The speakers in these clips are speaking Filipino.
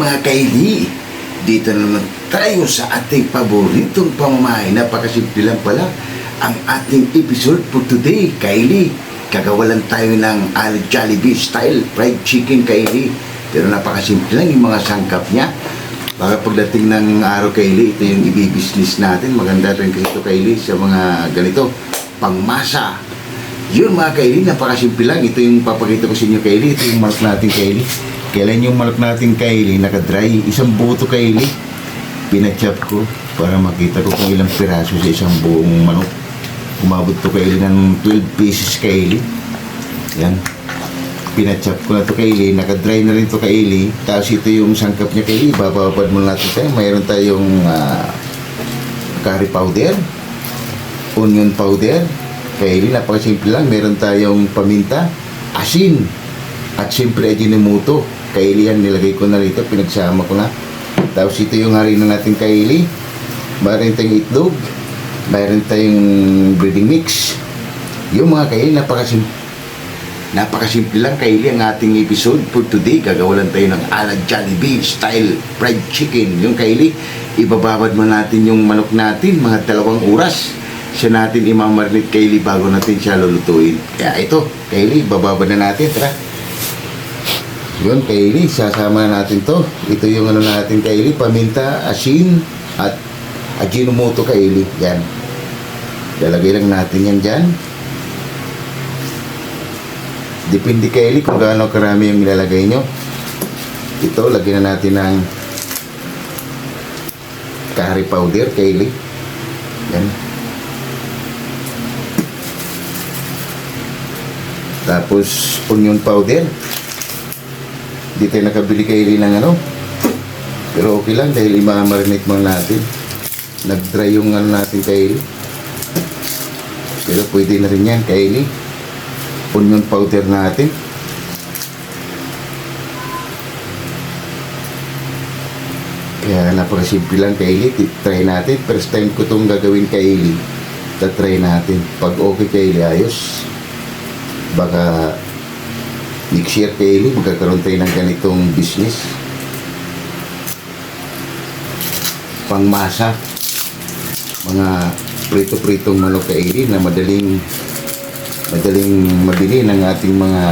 mga kaili, dito na naman tayo sa ating paboritong pamamahay. Napakasimple lang pala ang ating episode for today, kaili. Kagawalan tayo ng Jollibee style fried chicken, kaili. Pero napakasimple lang yung mga sangkap niya. Baka pagdating ng araw, kaili, ito yung ibibusiness natin. Maganda rin kasi ito, kaili, sa mga ganito, pangmasa. Yun mga kaili, napakasimple lang. Ito yung papakita ko sa inyo, kaili. Ito yung manok natin, kaili. Kailan yung manok natin, kaili, nakadry. Isang buto, kaili. Pinachop ko para makita ko kung ilang piraso sa isang buong manok. Umabot to, kaili, ng 12 pieces, kaili. Yan. Pinachop ko na to, kaili. Nakadry na rin to, kaili. Tapos ito yung sangkap niya, kaili. Bababad mo natin tayo. Mayroon tayong curry powder, onion powder, kaili. Napakasimple lang. Meron tayong paminta, asin, at siyempre ajinomoto. Kaili yan, nilagay ko na rito, pinagsama ko na. Tapos ito yung harina natin, kaili. Mayroon tayong itlog, mayroon tayong breading mix. Yung mga kaili, napakasimple lang, kaili, ang ating episode for today. Gagawalan tayo ng Jollibee style fried chicken. Yung kaili, ibababad mo natin yung manok natin, mga 2 oras. Siya natin imamarinate, kaili, bago natin siya lulutuin. Kaya ito, kaili, bababad na natin. Tara. Yun, kaili, sasama natin to. Ito yung ano natin, kaili, paminta, asin, at ajinomoto, kaili. Yan. Lalagay lang natin yan dyan. Depende, kaili, kung gaano karami yung ilalagay nyo. Ito, lagyan na natin ng curry powder, kaili. Yan. Tapos, onion powder. Di tayo nakabili, kaili, ng ano. Pero okay lang dahil imamarinate mo natin. Nag-dry yung ano natin, kaili. Pero pwede na rin yan, kaili. Onion powder natin. Kaya napakasimple lang, kaili. Try natin. First time ko itong gagawin, kaili. Try natin. Pag okay, kaili, ayos. Baka next year, kaili, magkakaroon tayo ng ganitong business. Pangmasa. Mga prito-pritong manok, kaili, na madaling mabili ng ating mga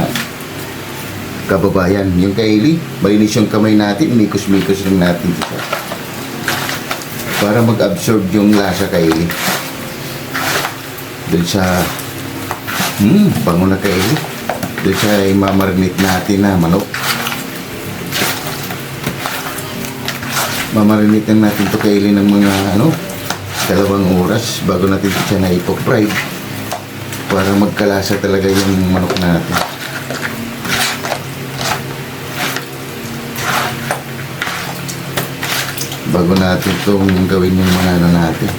kababayan. Yung kaili, malinis yung kamay natin, mikos-mikos lang natin ito para mag-absorb yung lasa, kaili. Dahil sa bango na, kaili. Dahil sa imamarinate natin na manok. Mamarinate natin ito, kaili, ng mga 2 oras bago natin siya na ipo-fry para magkalasa talaga yung manok natin. Bago natin itong gawin yung mga natin.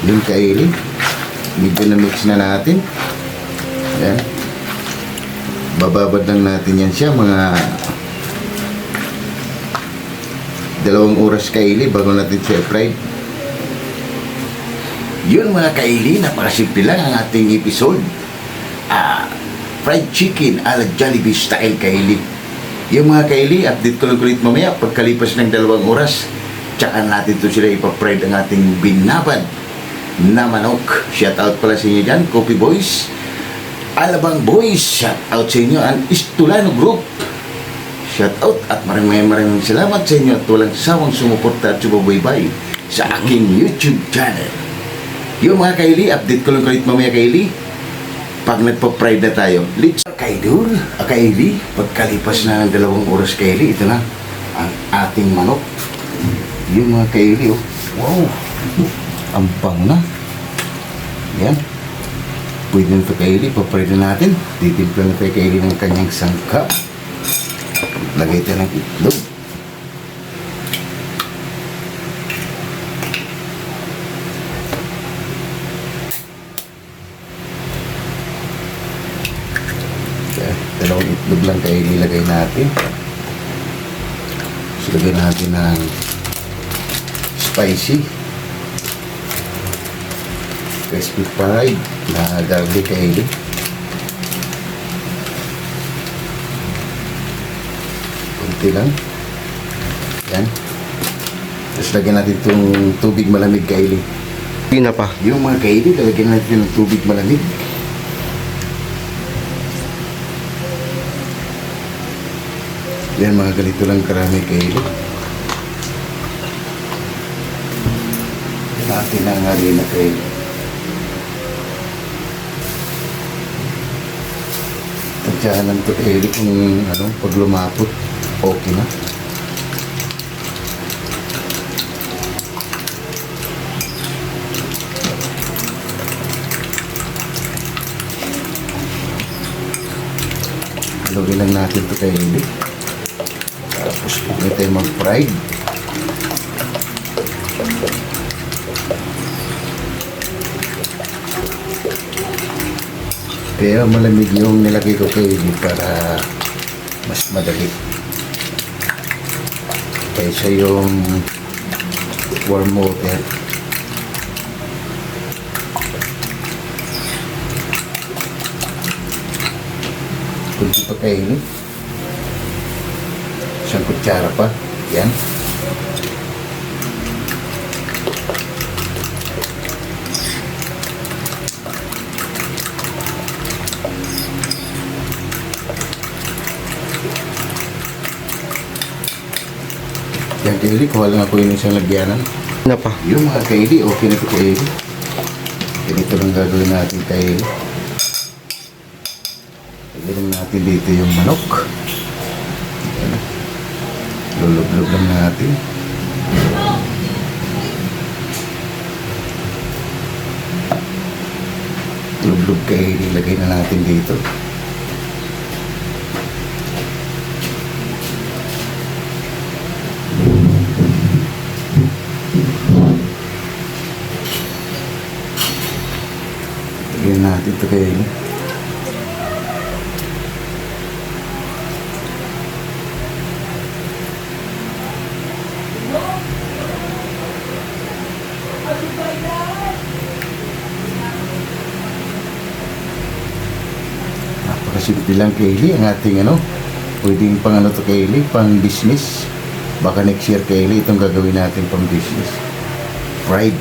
Yung kaili, medyo na mix na natin. Yan. Bababad lang natin yan siya mga 2 oras, kaili, bago natin siya fried. Yun mga kaili, napakasimple lang ang ating episode. Fried chicken Jollibee style, kaili. Yung mga kaili, update ko lang ulit mamaya pagkalipas ng 2 oras. Tsaka natin to sila ipa-fried ang ating binabad na manok. Shout out pala sa inyo dyan, Coffee Boys, Alabang Boys, shout out sa inyo, ang Istulano Group, shout out, at maraming salamat sa inyo at walang sawang sumuporta at sumabaybay sa aking YouTube channel. Yung mga kaili, update ko lang ulit mamaya, kaili, pag nagpa-fried na tayo. Let's kaidol, kaili, pagkalipas na ng 2 oras, kaili, ito na ang ating manok. Yung mga kaili, wow, ang bango na. Yan. Pwede na ito, kaili. Pa-fried na natin. Titimpla na tayo, kaili, ng kanyang sangkap. Lagay tayo ng itlog. Dalawang itlog lang, kaili, lagay natin. So, lagay natin ng spicy. crispy fried na garlic kaili. Kunti lang. Yan. Tapos lagyan natin itong tubig malamig kaili. Hindi na pa. Yung mga kaili, lalagyan natin ng tubig malamig. Yan, mga ganito lang karami kaili. Natin ang harina kaili. Tadyahan lang ito kaili kung pag lumapot, okay na. Haluin lang natin ito kaili. Tapos huwag tayo mag-fried. Kaya malamig yung nilagay ko kaili para mas madali. Kaysa yung warm water. Kunti pa kaili. Isang kutsara pa. Yan. Yan kaili, kuha lang ako yung isang lagyanan. Na pa. Yung mga kaili, okay na ito kaili. Ganito lang gagawin natin kaili. Lagyan natin dito yung manok. Yan. Lulub-lub lang natin. Lulub kaili, lagay na natin dito. Lagyan natin ito kaili. Napakasimple lang kaili ang ating pwedeng pang to kaili, pang business. Baka next year kaili itong gagawin natin pang business. Fried.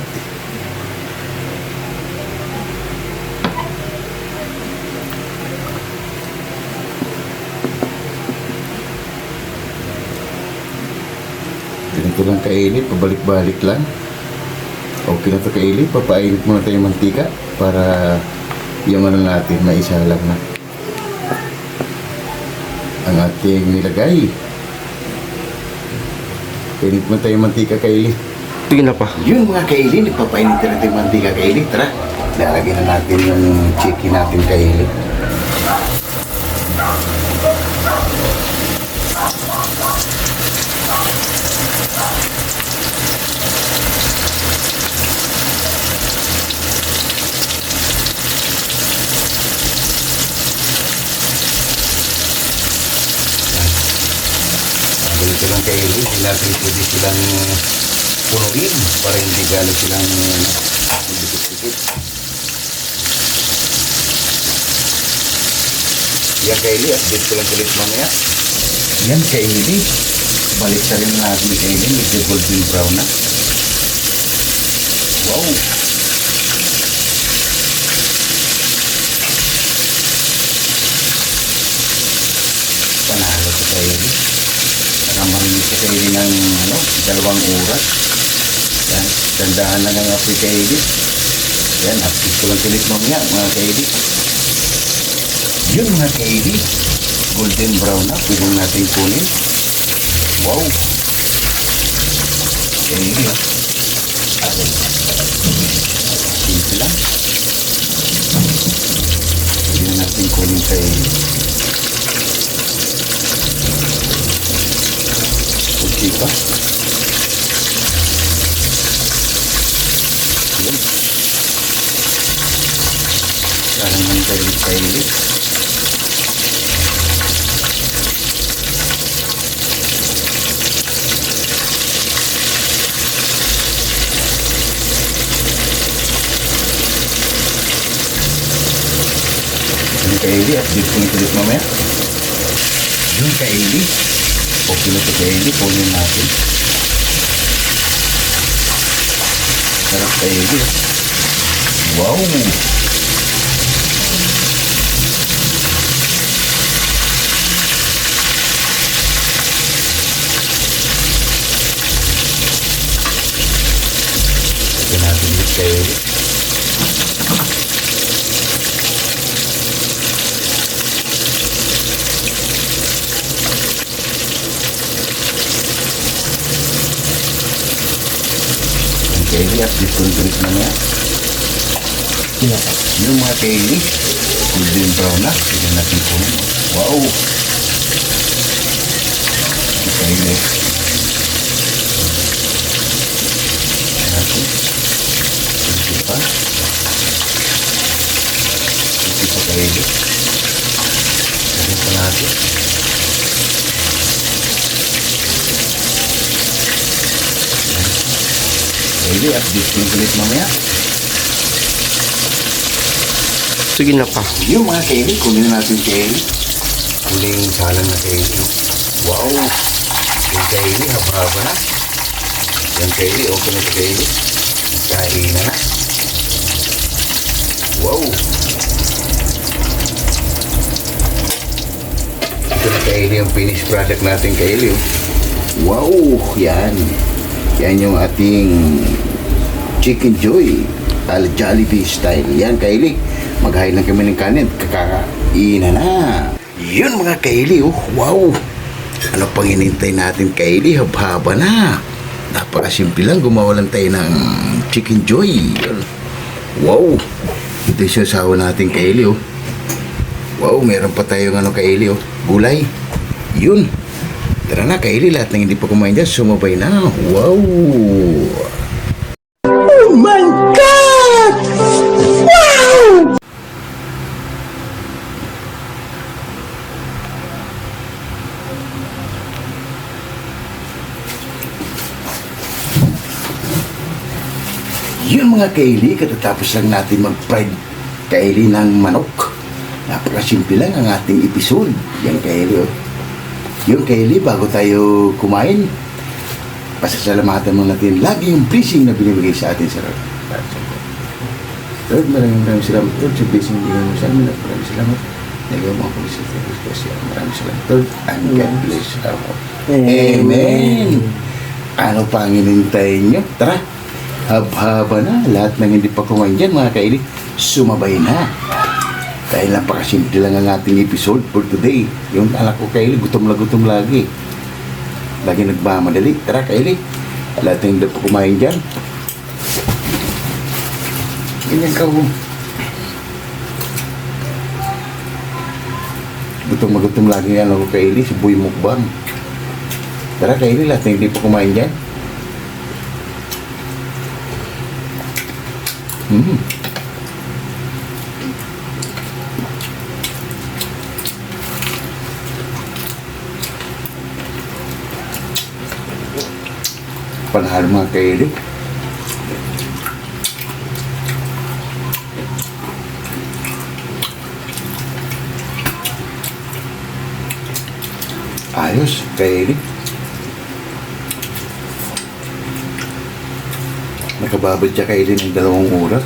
Ganito lang kainit, pabalik-balik lang. Okay na ito kainit, papainit muna tayo yung mantika para yung natin maisalang na ang ating nilagay. Painit muna tayo yung mantika kainit. Sige na pa. Yung mga kainit, papainit na natin yung mantika kainit. Tara, lalagyan na natin yung chicken natin kainit. Ganito lang kaili, hindi natin pwede silang punuin para hindi galing silang dikit-dikit. Yan kaili, update ko lang ulit mamaya. Yan kaili, balik sa rin natin kaili, medyo golden brown na. Wow! Panalo sa kaili. Marinig ka kaili ng 2 oras. Yan, dandahan lang ang apoy kaili. Yan, update ko lang ulit mamaya mga kaili. Yun mga kaili, golden brown na, pwede natin kunin. Wow! Kaili. Simple lang. Pwede natin kunin kaili. Diba? Yun. Parang ang kaili-kaili. Kaili, update ko ulit mamaya. Yung Kaili. Okay na ito Kaili, kunin natin. Sarap Kaili. Wow! Ito natin ulit Kaili. Kaili, update ko ulit mamaya. Yung mga kaili, golden brown na, hindi natin kunin. Wow! Kaili. Natin. Kunti pa. Kunti pa kaili. Lagyan pa natin. Kaili, update ko ulit mamaya. Sige na pa. Yung mga kaili, kunin natin kaili. Kuling salang na kaili. Wow! Yung kaili, haba-haba na. Yung kaili, okay na ito kaili. Kain na na. Wow! Ito na kaili, yung finished product natin kaili. Wow! Yan. Yan yung ating Chicken Joy al Jollibee style. Yan kaili. Maghain lang kami ng kanin. Kakainan na. Yun mga kaili. Oh, wow. Ano pang inintay natin kaili? Haba-haba na. Napakasimple lang. Gumawa lang tayo ng Chicken Joy. Wow. Ito yung sasawa natin kaili. Oh. Wow. Meron pa tayong ano kaili. Oh. Gulay. Yun. Tara na kaili. Lahat ng hindi pa kumain dyan. Sumabay na. Wow. Oh my God! Wow! Yun mga kaili, katatapos lang natin mag-fried kaili ng manok. Napakasimple lang ang ating episode. Yan kaili, oh. Yung kaili, bago tayo kumain, pasasalamatan mo natin lagi yung blessing na binibigay sa atin sa Lord, maraming salamat, Lord, sa blessing na binibigay mo sa amin. Maraming salamat. Nagawa mo ako sa Lord. Maraming salamat, Lord. And God bless ako. Amen. Ano pa ang inintayin nyo? Tara. Haba-haba na. Lahat ng hindi pa kumain dyan, mga kaili, sumabay na. Dahil napakasimple lang ang ating episode for today. Yung anak ko kaili, gutom lagi. Lagi nagmamadali. Tara kaili. Lahat ng hindi pa kumain dyan. Ganyan ka mo. Gutom lagi ang anak ko kaili, si Boy Mukbang. Tara kaili, lahat ng hindi pa kumain dyan. Panahal mga kaili. Ayos, kaili. Nakababad siya kaili ng 2 oras.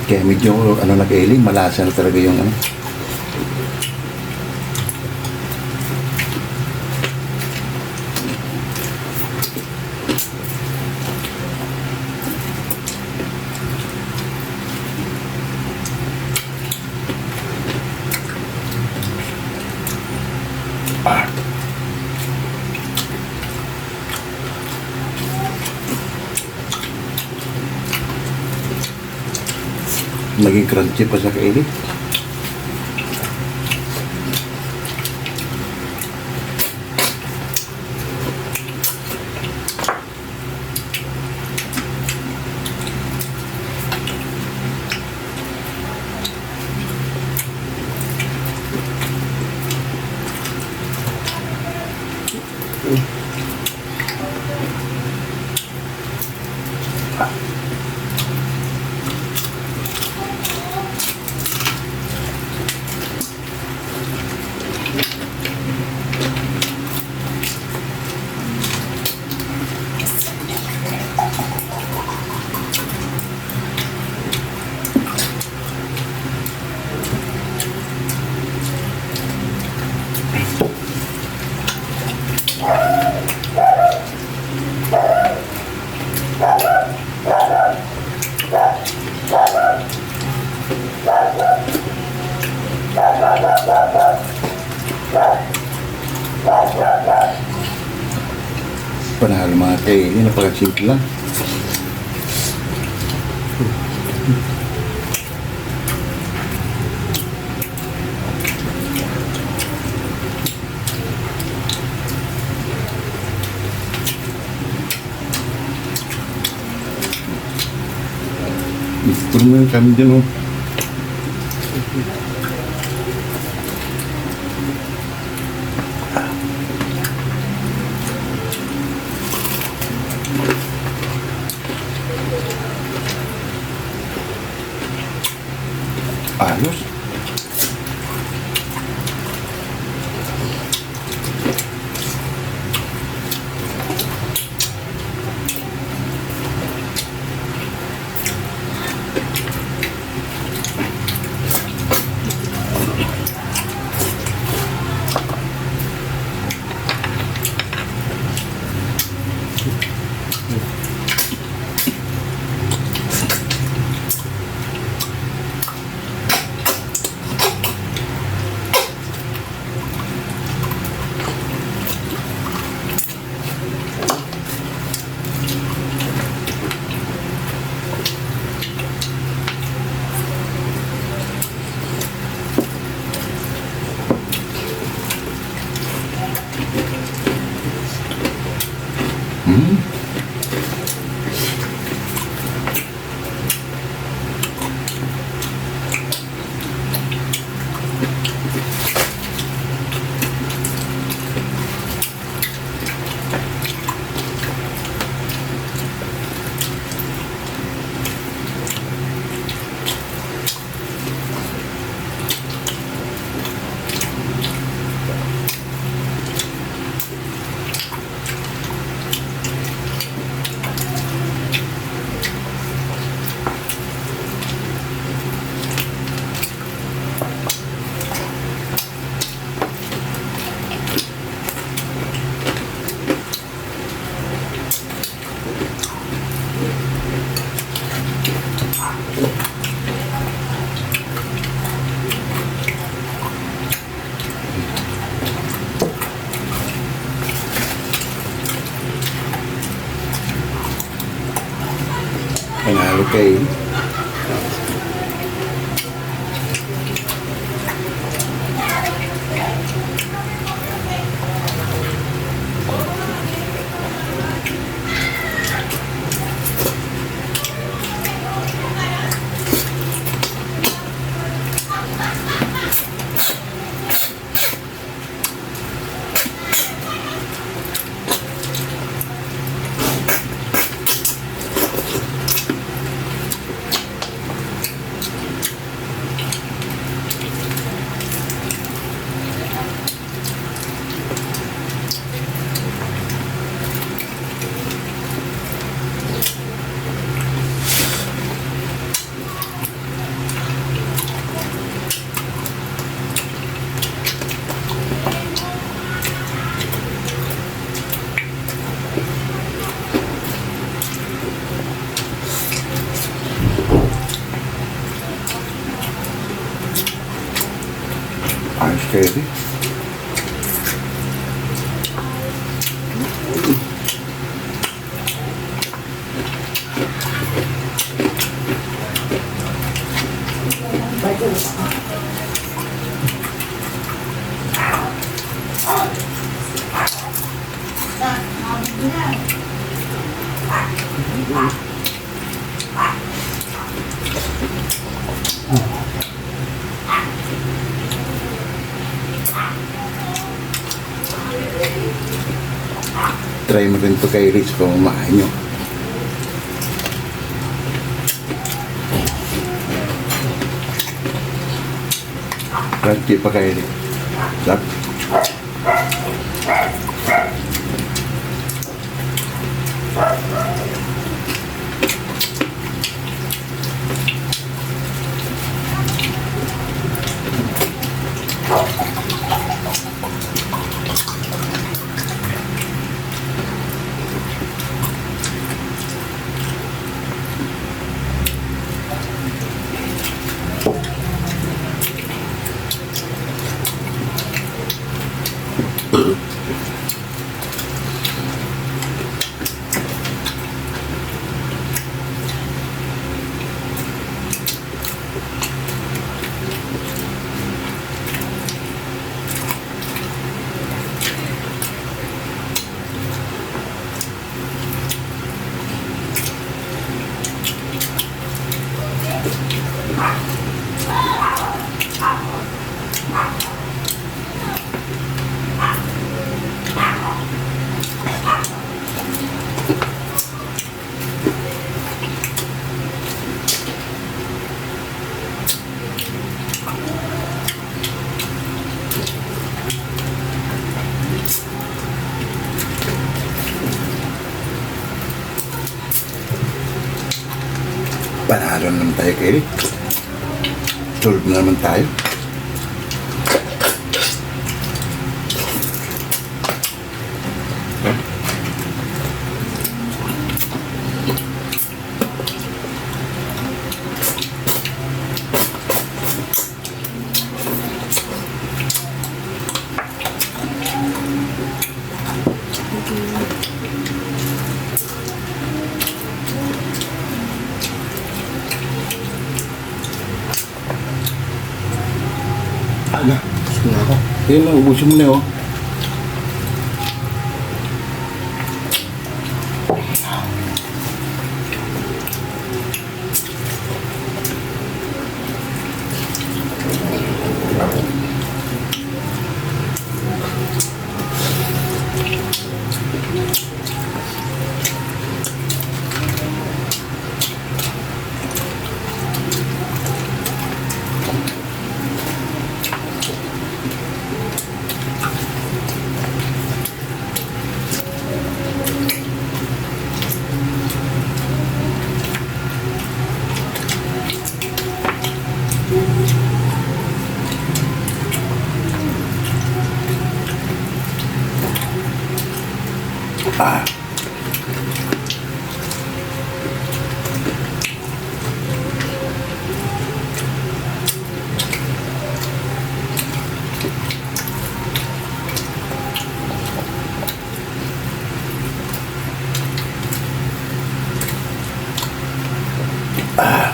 Kaya medyo ano na kaili, malasa na talaga yung ano. Naging crunchy pa sa kaili. Panalo mga kainin, napakasimple lang. Gusto mo yung kami din, oh. Ayos. Panalo kayo. Ayos kayo din. try mo rin ito kay Rich kung kumakain nyo. Crunchy pa kay Rich. Sarap. Panalo naman tayo kay Rick. Solve na naman tayo. Ala, gusto na ako. Yan lang, ubusin mo na oh. Ah. Ah.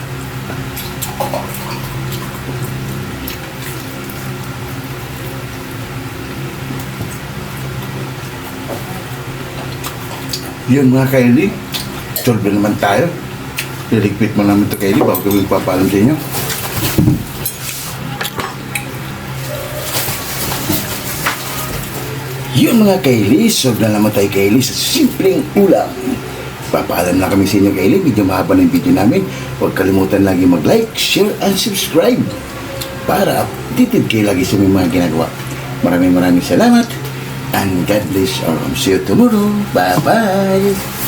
Yun mga Kylie, solve naman tayo. Liligpit mo namin ito Kylie bago kami papaalam sa inyo. Yun mga Kylie, solve na naman tayo Kylie sa simpleng ulam. Papaalam na kami sa inyo Kylie, medyo mahaba na yung video namin. Huwag kalimutan lagi mag-like, share, and subscribe para updated kayo lagi sa mga ginagawa. Maraming salamat. And God bless all. See you tomorrow. Bye-bye.